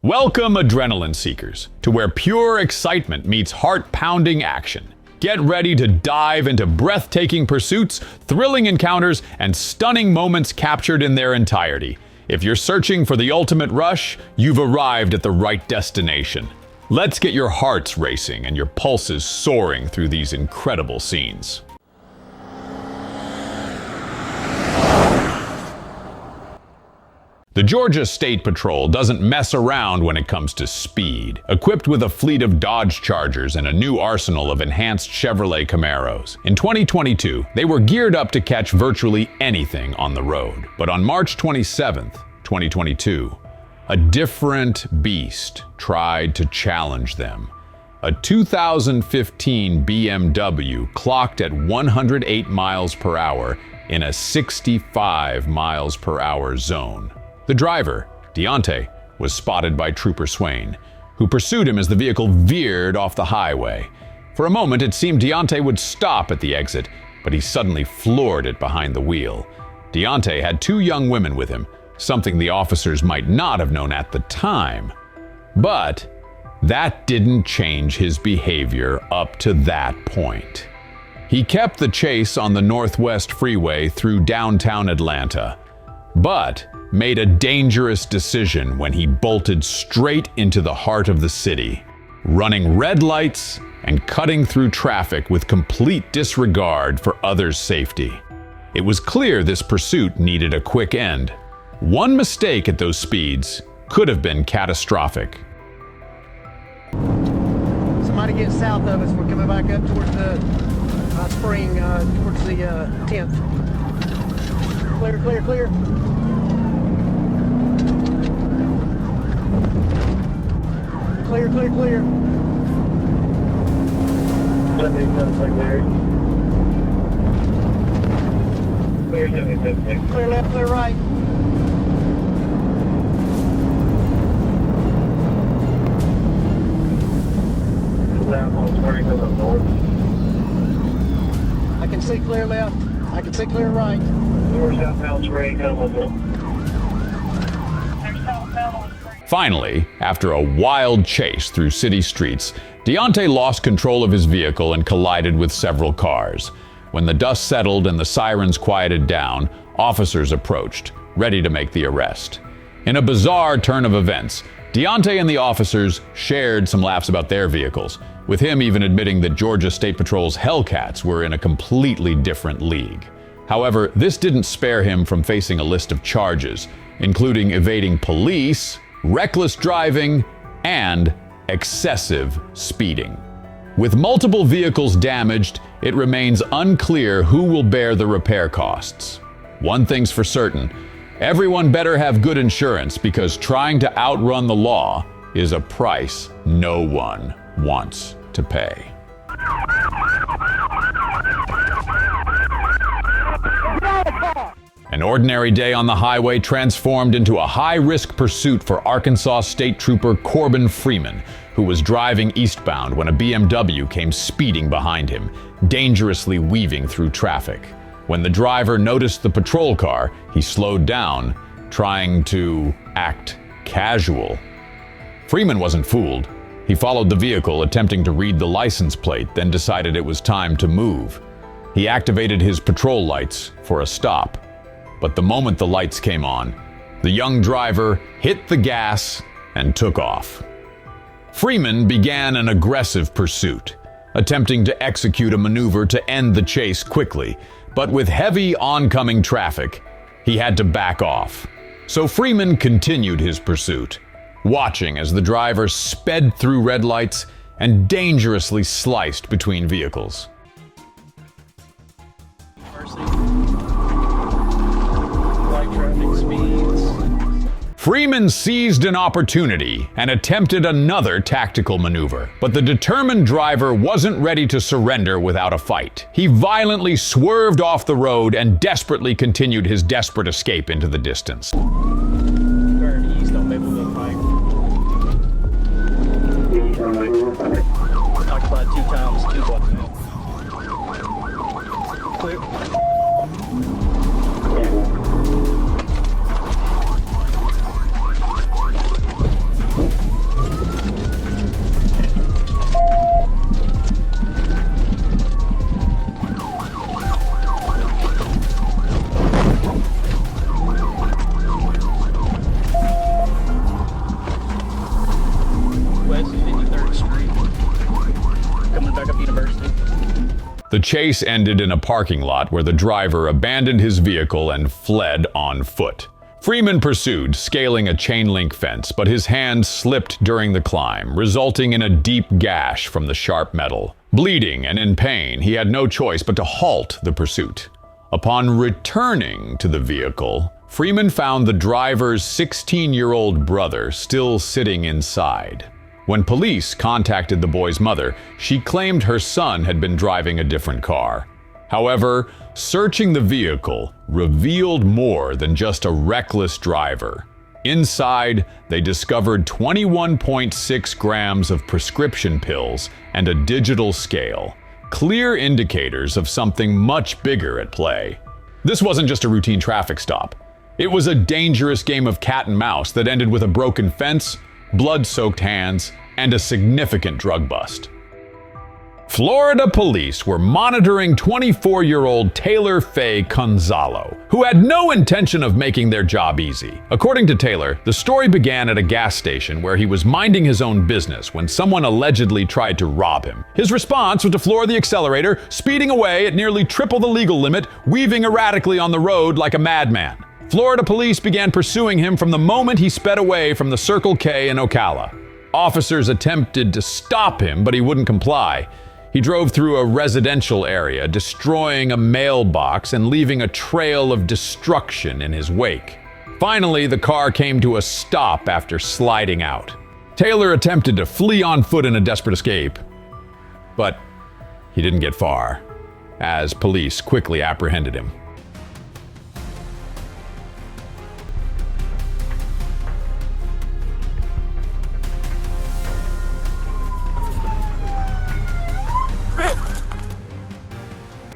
Welcome, adrenaline seekers, to where pure excitement meets heart-pounding action. Get ready to dive into breathtaking pursuits, thrilling encounters, and stunning moments captured in their entirety. If you're searching for the ultimate rush, you've arrived at the right destination. Let's get your hearts racing and your pulses soaring through these incredible scenes. The Georgia State Patrol doesn't mess around when it comes to speed. Equipped with a fleet of Dodge Chargers and a new arsenal of enhanced Chevrolet Camaros, in 2022, they were geared up to catch virtually anything on the road. But on March 27th, 2022, a different beast tried to challenge them. A 2015 BMW clocked at 108 miles per hour in a 65 miles per hour zone. The driver, Deontay, was spotted by Trooper Swain, who pursued him as the vehicle veered off the highway. For a moment, it seemed Deontay would stop at the exit, but he suddenly floored it behind the wheel. Deontay had two young women with him, something the officers might not have known at the time. But that didn't change his behavior up to that point. He kept the chase on the Northwest Freeway through downtown Atlanta, but made a dangerous decision when he bolted straight into the heart of the city, running red lights and cutting through traffic with complete disregard for others' safety. It was clear this pursuit needed a quick end. One mistake at those speeds could have been catastrophic. Somebody get south of us. We're coming back up towards the spring, towards the 10th. Clear, clear, clear. Clear, clear, clear. Clear left, clear right. I can see clear left. I can see clear right. Finally, after a wild chase through city streets, Deontay lost control of his vehicle and collided with several cars. When the dust settled and the sirens quieted down, officers approached, ready to make the arrest. In a bizarre turn of events, Deontay and the officers shared some laughs about their vehicles, with him even admitting that Georgia State Patrol's Hellcats were in a completely different league. However, this didn't spare him from facing a list of charges, including evading police, reckless driving, and excessive speeding. With multiple vehicles damaged, it remains unclear who will bear the repair costs. One thing's for certain, everyone better have good insurance because trying to outrun the law is a price no one wants to pay. An ordinary day on the highway transformed into a high-risk pursuit for Arkansas State Trooper Corbin Freeman, who was driving eastbound when a BMW came speeding behind him, dangerously weaving through traffic. When the driver noticed the patrol car, he slowed down, trying to act casual. Freeman wasn't fooled. He followed the vehicle, attempting to read the license plate, then decided it was time to move. He activated his patrol lights for a stop. But the moment the lights came on, the young driver hit the gas and took off. Freeman began an aggressive pursuit, attempting to execute a maneuver to end the chase quickly, but with heavy oncoming traffic, he had to back off. So Freeman continued his pursuit, watching as the driver sped through red lights and dangerously sliced between vehicles. Freeman seized an opportunity and attempted another tactical maneuver, but the determined driver wasn't ready to surrender without a fight. He violently swerved off the road and desperately continued his desperate escape into the distance. Turn east on Mapleville Pike. Occupied 2 times, 2 blocks. Clear. The chase ended in a parking lot where the driver abandoned his vehicle and fled on foot. Freeman pursued, scaling a chain-link fence, but his hand slipped during the climb, resulting in a deep gash from the sharp metal. Bleeding and in pain, he had no choice but to halt the pursuit. Upon returning to the vehicle, Freeman found the driver's 16-year-old brother still sitting inside. When police contacted the boy's mother, she claimed her son had been driving a different car. However, searching the vehicle revealed more than just a reckless driver. Inside, they discovered 21.6 grams of prescription pills and a digital scale, clear indicators of something much bigger at play. This wasn't just a routine traffic stop. It was a dangerous game of cat and mouse that ended with a broken fence, blood-soaked hands, and a significant drug bust. Florida police were monitoring 24-year-old Taylor Faye Gonzalo, who had no intention of making their job easy. According to Taylor, the story began at a gas station where he was minding his own business when someone allegedly tried to rob him. His response was to floor the accelerator, speeding away at nearly triple the legal limit, weaving erratically on the road like a madman. Florida police began pursuing him from the moment he sped away from the Circle K in Ocala. Officers attempted to stop him, but he wouldn't comply. He drove through a residential area, destroying a mailbox and leaving a trail of destruction in his wake. Finally, the car came to a stop after sliding out. Taylor attempted to flee on foot in a desperate escape, but he didn't get far, as police quickly apprehended him.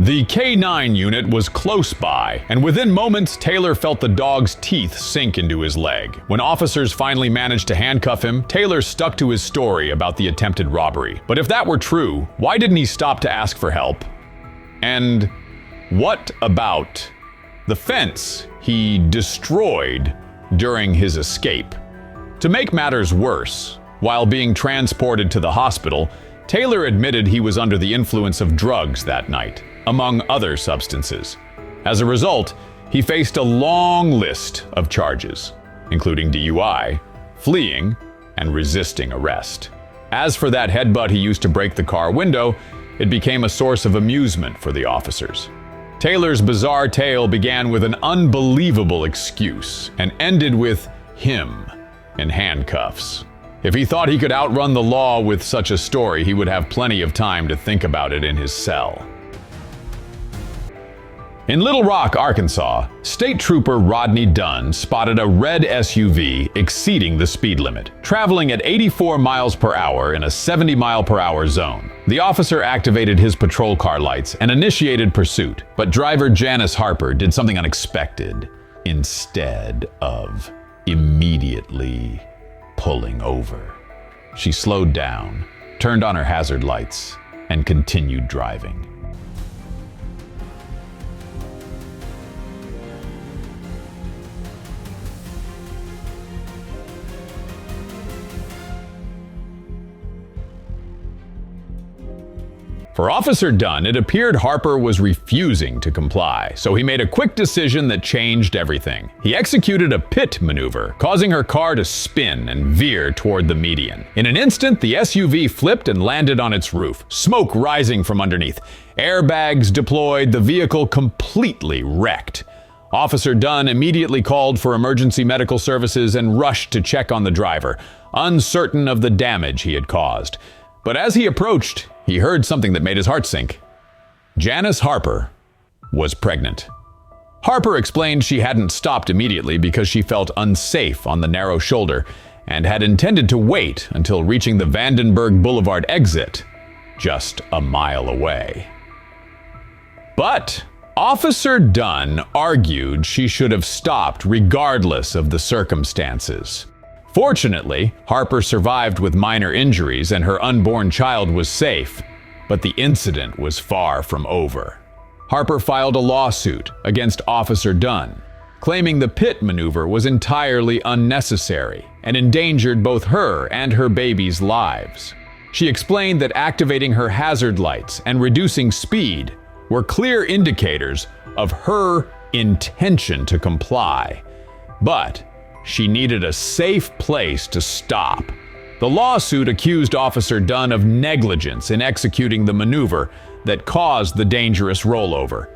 The K9 unit was close by, and within moments, Taylor felt the dog's teeth sink into his leg. When officers finally managed to handcuff him, Taylor stuck to his story about the attempted robbery. But if that were true, why didn't he stop to ask for help? And what about the fence he destroyed during his escape? To make matters worse, while being transported to the hospital, Taylor admitted he was under the influence of drugs that night, among other substances. As a result, he faced a long list of charges, including DUI, fleeing, and resisting arrest. As for that headbutt he used to break the car window, it became a source of amusement for the officers. Taylor's bizarre tale began with an unbelievable excuse and ended with him in handcuffs. If he thought he could outrun the law with such a story, he would have plenty of time to think about it in his cell. In Little Rock, Arkansas, State Trooper Rodney Dunn spotted a red SUV exceeding the speed limit, traveling at 84 miles per hour in a 70-mile-per-hour zone. The officer activated his patrol car lights and initiated pursuit, but driver Janice Harper did something unexpected. Instead of immediately pulling over, she slowed down, turned on her hazard lights, and continued driving. For Officer Dunn, it appeared Harper was refusing to comply, so he made a quick decision that changed everything. He executed a pit maneuver, causing her car to spin and veer toward the median. In an instant, the SUV flipped and landed on its roof, smoke rising from underneath. Airbags deployed, the vehicle completely wrecked. Officer Dunn immediately called for emergency medical services and rushed to check on the driver, uncertain of the damage he had caused. But as he approached, he heard something that made his heart sink. Janice Harper was pregnant. Harper explained she hadn't stopped immediately because she felt unsafe on the narrow shoulder and had intended to wait until reaching the Vandenberg Boulevard exit, just a mile away. But Officer Dunn argued she should have stopped regardless of the circumstances. Fortunately, Harper survived with minor injuries and her unborn child was safe, but the incident was far from over. Harper filed a lawsuit against Officer Dunn, claiming the pit maneuver was entirely unnecessary and endangered both her and her baby's lives. She explained that activating her hazard lights and reducing speed were clear indicators of her intention to comply. But she needed a safe place to stop. The lawsuit accused Officer Dunn of negligence in executing the maneuver that caused the dangerous rollover.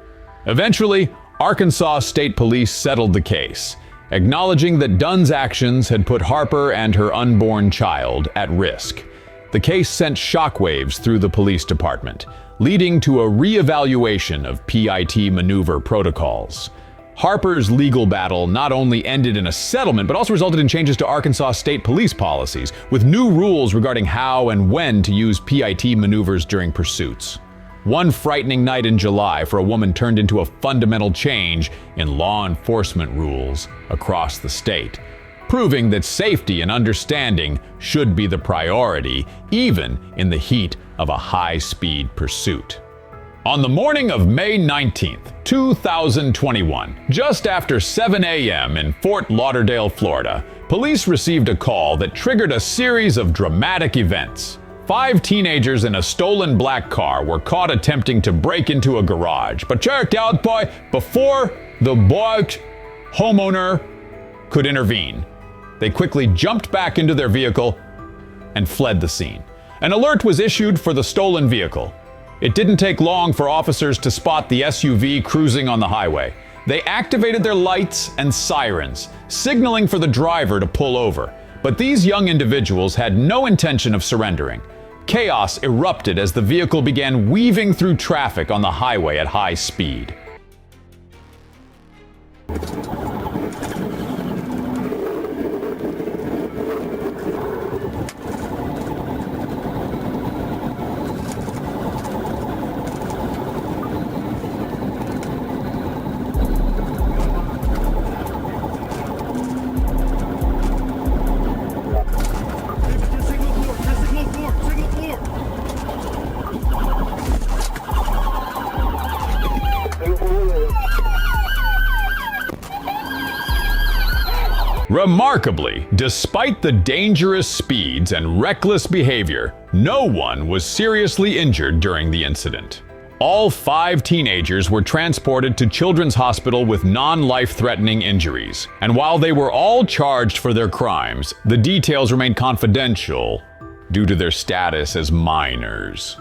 Eventually, Arkansas State Police settled the case, acknowledging that Dunn's actions had put Harper and her unborn child at risk. The case sent shockwaves through the police department, leading to a re-evaluation of PIT maneuver protocols. Harper's legal battle not only ended in a settlement, but also resulted in changes to Arkansas State Police policies, with new rules regarding how and when to use PIT maneuvers during pursuits. One frightening night in July for a woman turned into a fundamental change in law enforcement rules across the state, proving that safety and understanding should be the priority, even in the heat of a high-speed pursuit. On the morning of May 19th, 2021, just after 7 a.m. in Fort Lauderdale, Florida, police received a call that triggered a series of dramatic events. 5 teenagers in a stolen black car were caught attempting to break into a garage, but checked out before the bought homeowner could intervene. They quickly jumped back into their vehicle and fled the scene. An alert was issued for the stolen vehicle. It didn't take long for officers to spot the SUV cruising on the highway. They activated their lights and sirens, signaling for the driver to pull over. But these young individuals had no intention of surrendering. Chaos erupted as the vehicle began weaving through traffic on the highway at high speed. Remarkably, despite the dangerous speeds and reckless behavior, no one was seriously injured during the incident. All 5 teenagers were transported to Children's Hospital with non-life-threatening injuries. And while they were all charged for their crimes, the details remain confidential due to their status as minors.